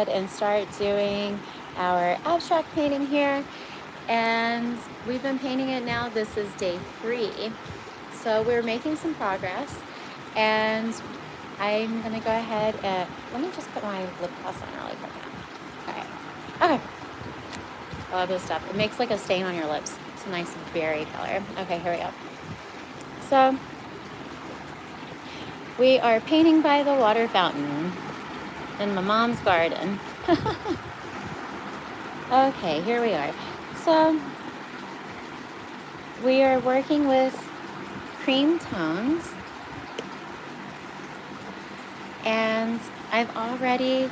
ahead and start doing our abstract painting here. And we've been painting it now. This is day 3. So we're making some progress. And I'm gonna go ahead and, let me just put my lip gloss on really quick now. Okay. I love this stuff. It makes like a stain on your lips. It's a nice berry color. Okay, here we go. So we are painting by the water fountain in my mom's garden. Okay, here we are. So we are working with cream tones, and I've already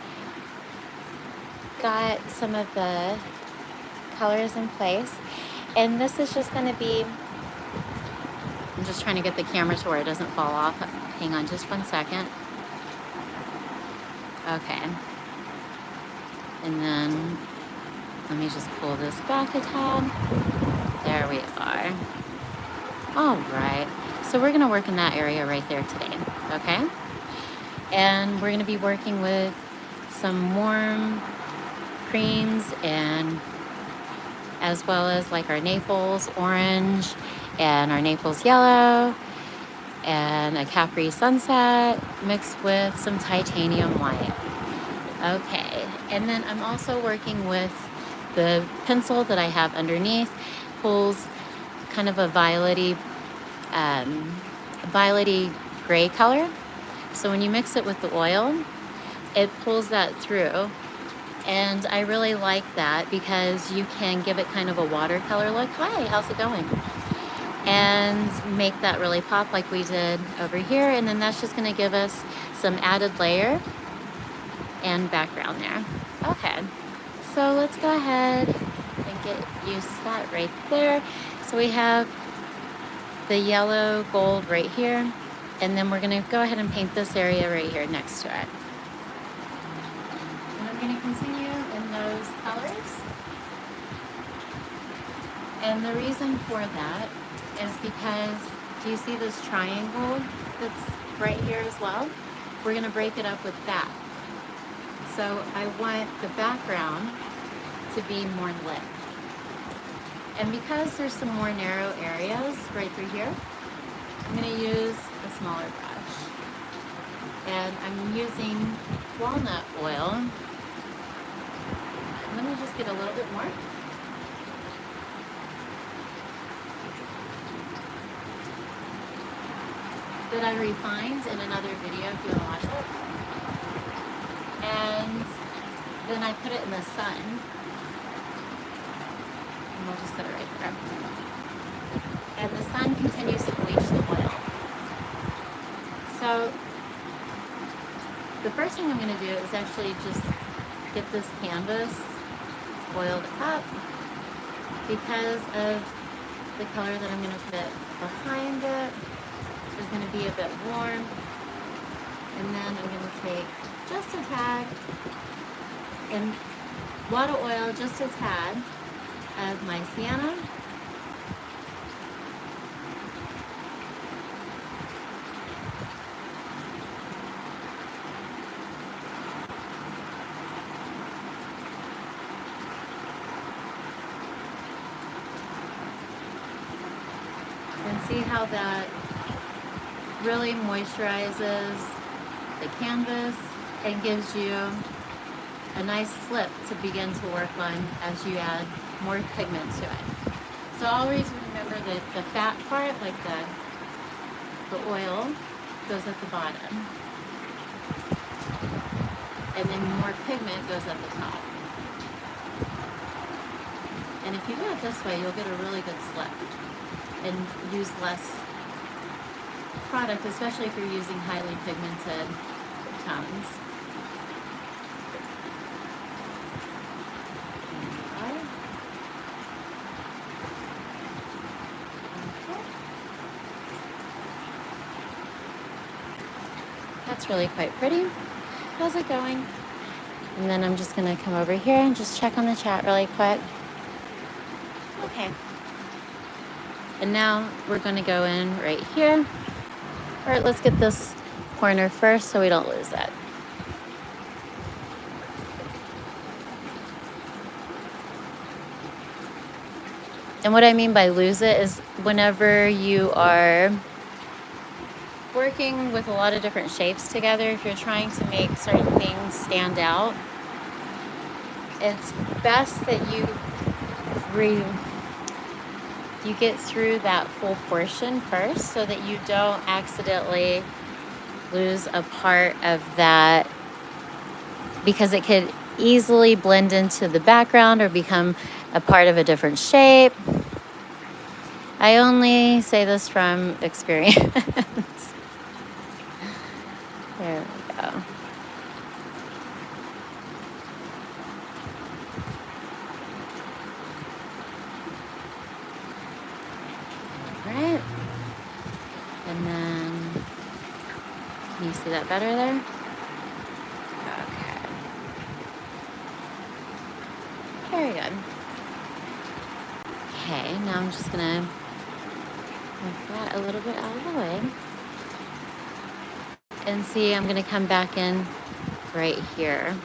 got some of the colors in place, and this is just going to be, I'm just trying to get the camera to where it doesn't fall off. Hang on just 1 second. Okay, and then let me just pull this back a tad. There we are. All right, so we're going to work in that area right there today, okay? And we're going to be working with some warm creams, and as well as like our Naples orange and our Naples yellow and a Capri sunset mixed with some titanium white. Okay, and then I'm also working with the pencil that I have underneath. Pulls kind of a violety gray color. So when you mix it with the oil, it pulls that through. And I really like that because you can give it kind of a watercolor look. Hi, how's it going? And make that really pop like we did over here. And then that's just gonna give us some added layer and background there. Okay, so let's go ahead and get used to that right there. So we have the yellow gold right here, and then we're gonna go ahead and paint this area right here next to it. And I'm gonna continue in those colors. And the reason for that is because, do you see this triangle that's right here as well? We're gonna break it up with that. So I want the background to be more lit. And because there's some more narrow areas right through here, I'm gonna use a smaller brush. And I'm using walnut oil. Let me just get a little bit more. That I refined in another video if you want to watch it. And then I put it in the sun. And we'll just set it right there. And the sun continues to bleach the oil. So the first thing I'm going to do is actually just get this canvas oiled up because of the color that I'm going to put behind it is going to be a bit warm. And then I'm going to take just a tad and water oil, just a tad of my sienna. And see how that really moisturizes the canvas and gives you a nice slip to begin to work on as you add more pigment to it. So always remember that the fat part, like the oil, goes at the bottom. And then more pigment goes at the top. And if you do it this way, you'll get a really good slip and use less product, especially if you're using highly pigmented tones. Okay. That's really quite pretty. How's it going? And then I'm just gonna come over here and just check on the chat really quick. Okay. And now we're gonna go in right here. All right, let's get this corner first so we don't lose it. And what I mean by lose it is whenever you are working with a lot of different shapes together, if you're trying to make certain things stand out, it's best that you get through that full portion first so that you don't accidentally lose a part of that, because it could easily blend into the background or become a part of a different shape. I only say this from experience. There we go. All right. And then, can you see that better there? Okay. Very good. Okay, now I'm just gonna move that a little bit out of the way. And see, I'm gonna come back in right here.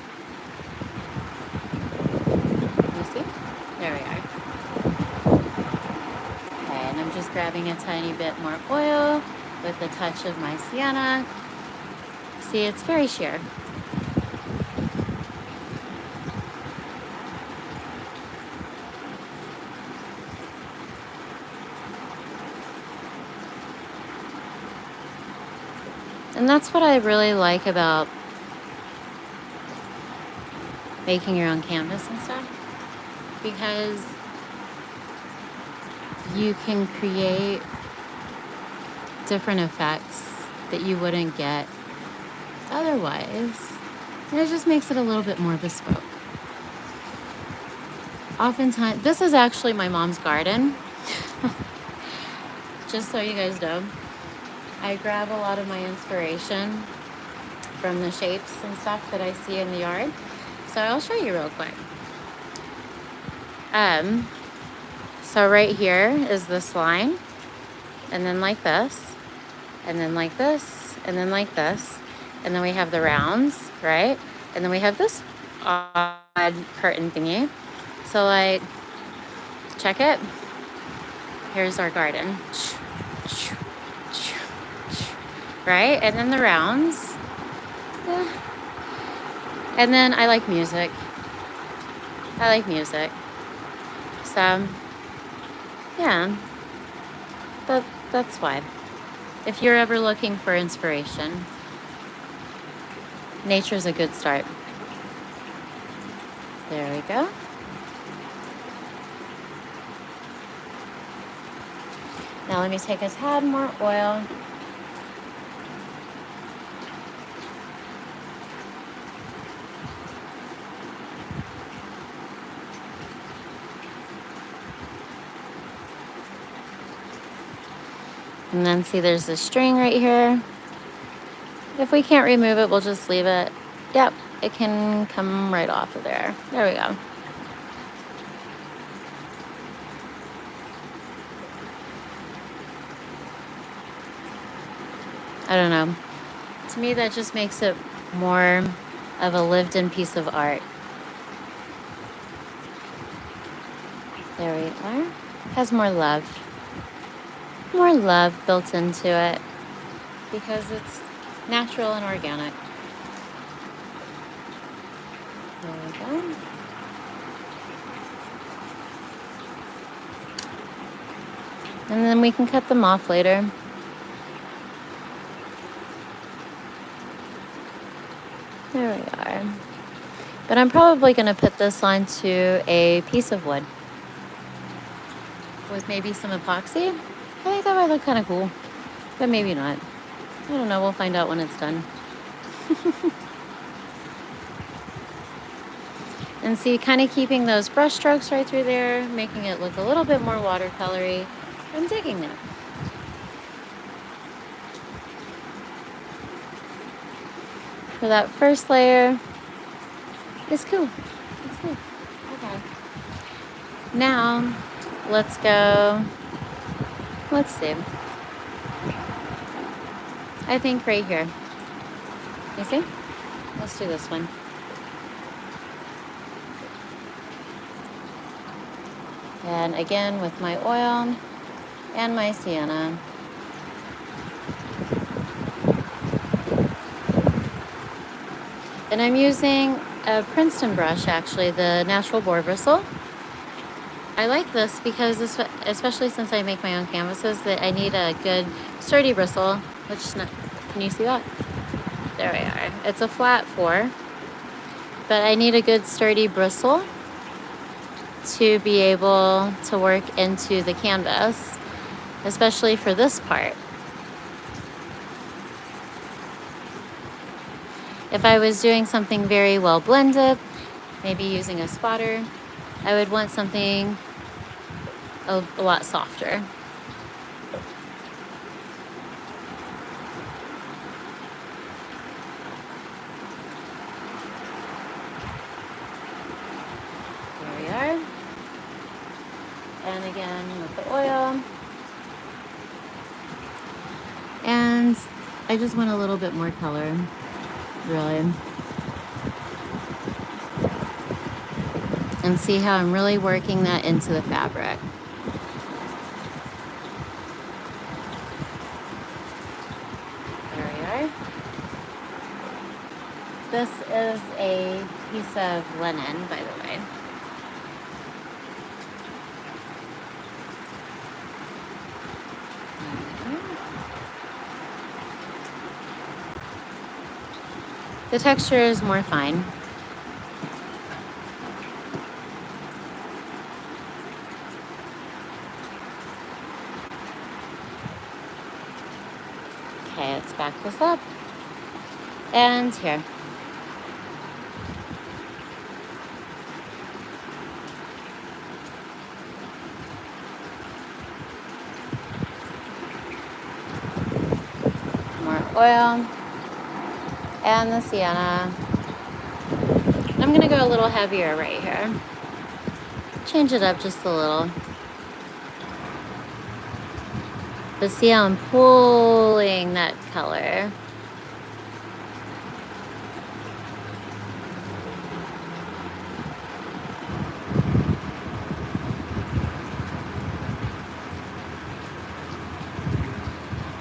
You see? There we are. Okay, and I'm just grabbing a tiny bit more oil with a touch of my sienna. See, it's very sheer. And that's what I really like about making your own canvas and stuff, because you can create different effects that you wouldn't get otherwise. And it just makes it a little bit more bespoke. Oftentimes, this is actually my mom's garden. Just so you guys know, I grab a lot of my inspiration from the shapes and stuff that I see in the yard. So I'll show you real quick. So right here is this line, and then like this, and then like this, and then like this, and then we have the rounds, right? And then we have this odd curtain thingy. So like, check it. Here's our garden. Right? And then the rounds. And then I like music. So, yeah, that's why. If you're ever looking for inspiration, nature's a good start. There we go. Now let me take a tad more oil. And then see, there's this string right here. If we can't remove it, we'll just leave it. Yep, it can come right off of there. There we go. I don't know. To me, that just makes it more of a lived-in piece of art. There we are. Has more love. More love built into it because it's natural and organic. There we go. And then we can cut them off later. There we are. But I'm probably going to put this onto a piece of wood with maybe some epoxy. I think that might look kind of cool, but maybe not. I don't know. We'll find out when it's done. And see, kind of keeping those brush strokes right through there, making it look a little bit more watercolory. I'm digging that. For that first layer, it's cool. It's cool. Okay. Now, let's go. Let's see. I think right here. You see? Let's do this one. And again, with my oil and my sienna. And I'm using a Princeton brush, actually, the natural boar bristle. I like this because, especially since I make my own canvases, that I need a good sturdy bristle, which, can you see that? There we are. It's a flat 4, but I need a good sturdy bristle to be able to work into the canvas, especially for this part. If I was doing something very well blended, maybe using a spotter, I would want something a lot softer. There we are. And again with the oil. And I just want a little bit more color, really. And see how I'm really working that into the fabric. There we are. This is a piece of linen, by the way. The texture is more fine. Okay, let's back this up. And here. More oil. And the sienna. I'm gonna go a little heavier right here. Change it up just a little. But see how I'm pulling that color.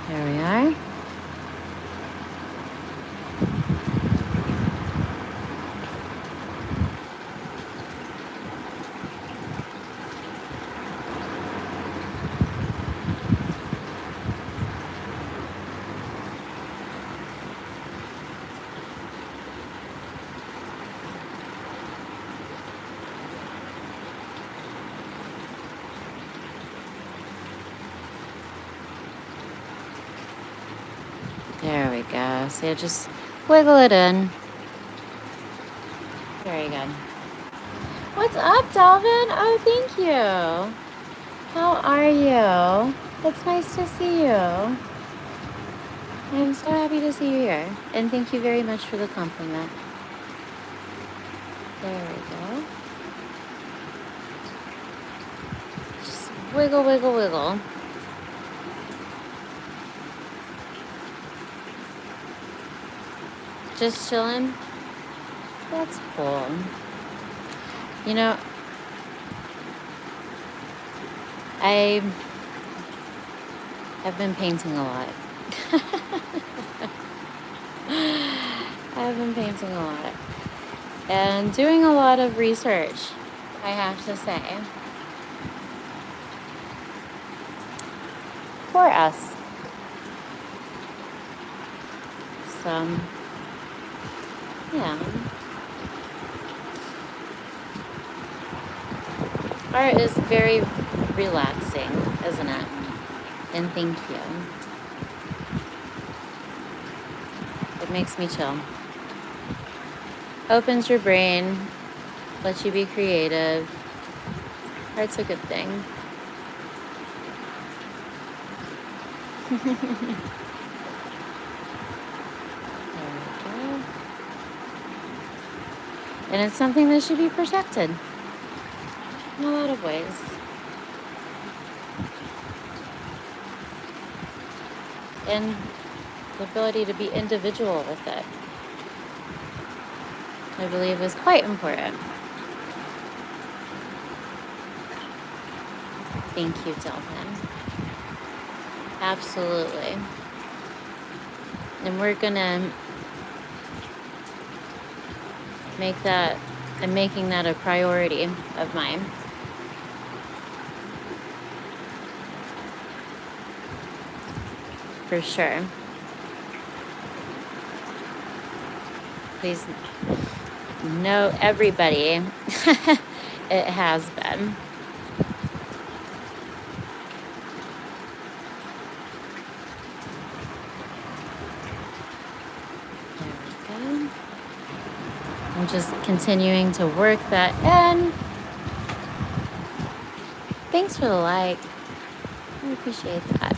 There we are. There we go. So just wiggle it in. Very good. What's up, Dalvin? Oh, thank you. How are you? It's nice to see you. I'm so happy to see you here. And thank you very much for the compliment. There we go. Just wiggle, wiggle, wiggle. Just chilling? That's cool. You know, I've been painting a lot. I've been painting a lot. And doing a lot of research, I have to say. For us. So, yeah. Art is very relaxing, isn't it? And thank you. It makes me chill. Opens your brain, lets you be creative. Art's a good thing. There we go. And it's something that should be protected in a lot of ways. And the ability to be individual with it, I believe, is quite important. Thank you, Delvin. Absolutely. And we're gonna make that, I'm making that a priority of mine. For sure. Please know, everybody, it has been. There we go. I'm just continuing to work that in. Thanks for the like. I appreciate that.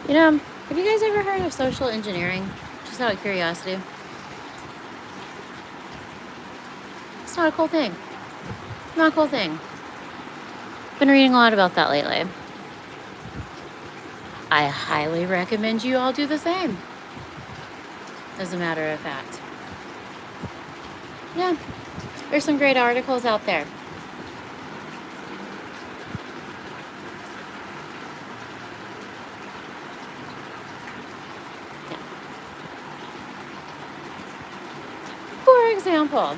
You know, have you guys ever heard of social engineering? Just out of curiosity. It's not a cool thing. Not a cool thing. Been reading a lot about that lately. I highly recommend you all do the same. As a matter of fact. Yeah, there's some great articles out there. Yeah. For example,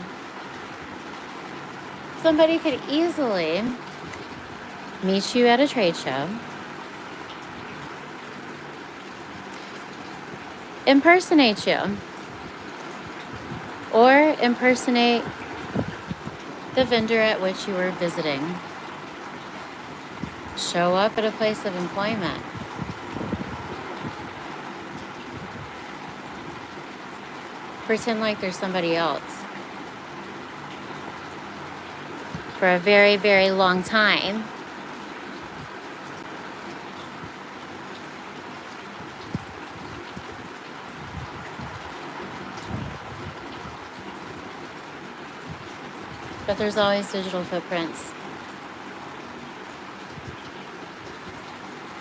somebody could easily meet you at a trade show, impersonate you, or impersonate the vendor at which you were visiting. Show up at a place of employment. Pretend like there's somebody else for a very, very long time. But there's always digital footprints.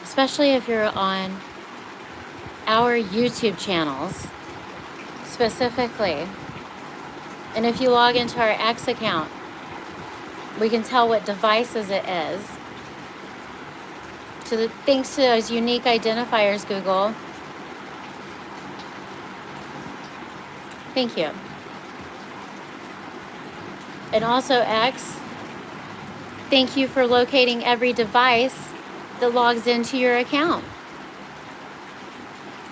Especially if you're on our YouTube channels, specifically. And if you log into our X account, we can tell what devices it is. So thanks to those unique identifiers, Google. Thank you. And also X, thank you for locating every device that logs into your account.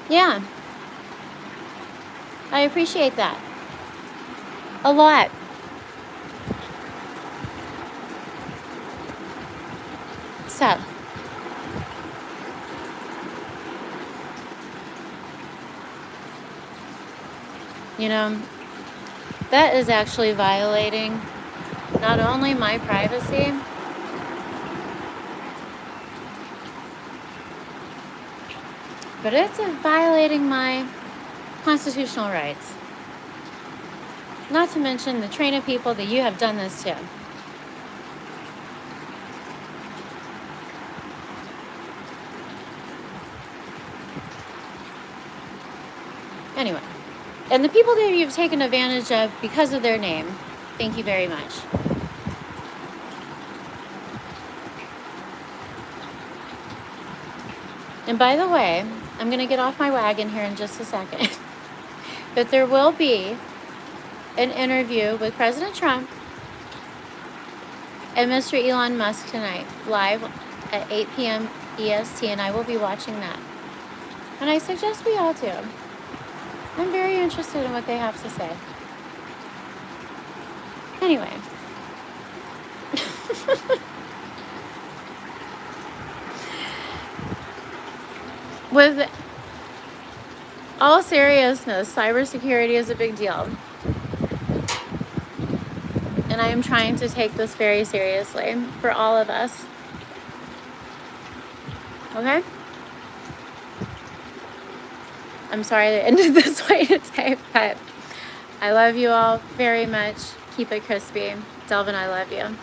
Yeah. I appreciate that. A lot. So, you know, that is actually violating not only my privacy, but it's violating my constitutional rights. Not to mention the train of people that you have done this to. Anyway, and the people that you've taken advantage of because of their name, thank you very much. And by the way, I'm going to get off my wagon here in just a second. But there will be an interview with President Trump and Mr. Elon Musk tonight, live at 8 p.m. EST, and I will be watching that. And I suggest we all do. I'm very interested in what they have to say. Anyway. With all seriousness, cybersecurity is a big deal. And I am trying to take this very seriously for all of us. Okay? I'm sorry that it ended this way today, but I love you all very much. Keep it crispy. Delvin, I love you.